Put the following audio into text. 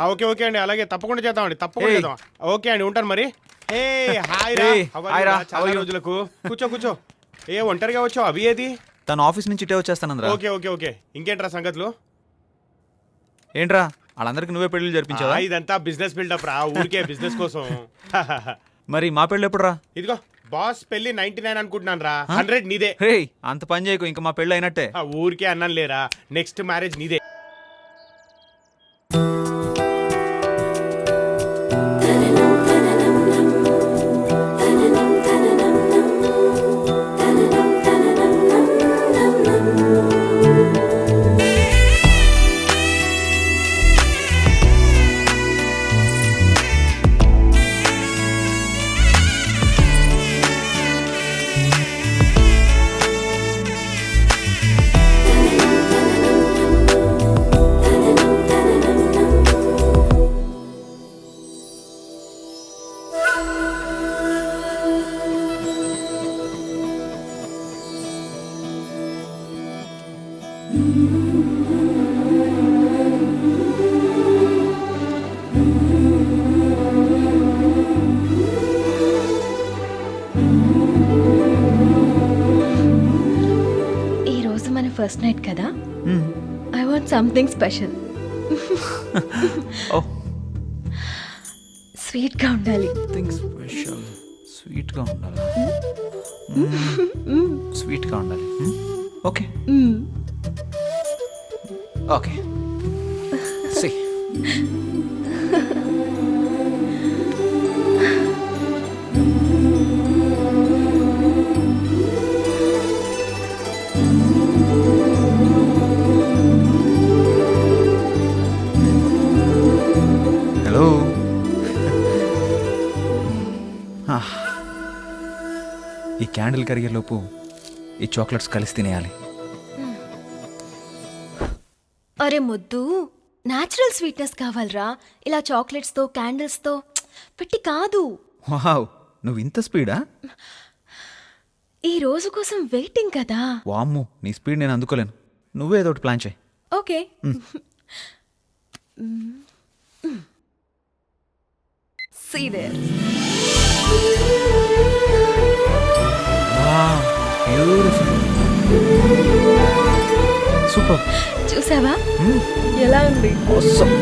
Okay okay అండి, అలాగే తప్పకుండా చేద్దామండి, తప్పకుండా చేద్దాం. ఓకే అండి, ఉంటాను మరి. ఏ హాయ్ రా, చాలా రోజులకు. కూర్చో కూర్చో. ఏ ఒంటరిగా వచ్చావు? అవి ఏది? తన ఆఫీస్ నుంచి ఇటే వచ్చేస్తానంద్రా. Okay okay okay. ఇంకేంట్రా సంగతులు? ఏంట్రా వాళ్ళందరికి నువ్వే పెళ్లి జరిపించావా? ఇదంతా బిజినెస్ బిల్డప్ రా, ఊరికే బిజినెస్ కోసం. మరి మా పెళ్ళి ఎప్పుడు రా? ఇదిగో బాస్ పెళ్లి 99 అనుకుంటున్నాను రా, 100 నీదే. రే అంత పని చేయకు, ఇంకా మా పెళ్ళి అయినట్టే. ఊరికే అన్నాను లేరా, నెక్స్ట్ మ్యారేజ్ నీదే. ఫస్ట్ నైట్ కదా, I want something special. Sweet గా ఉండాలి. స్పెషల్ స్వీట్ గా ఉండాలి. స్వీట్ గా ఉండాలి. Okay okay. సి హలో. ఈ క్యాండిల్ కరిగేలోపు ఈ చాక్లెట్స్ కలిసి తినేయాలి. అరే ముద్దు, న్యాచురల్ స్వీట్నెస్ కావాలరా, ఇలా చాక్లెట్స్ తో క్యాండిల్స్ తో పెట్టి కాదు. వావ్, నువ్వు ఇంత స్పీడా? ఈ రోజు కోసం వెయిటింగ్ కదా. వామ్మో, నీ స్పీడ్ నేను అందుకోలేను. నువ్వే ఏదో ఒకటి ప్లాన్ చేయి. Okay. See there. Wow, beautiful. Super. చూసావా ఎలా ఉంది? Awesome.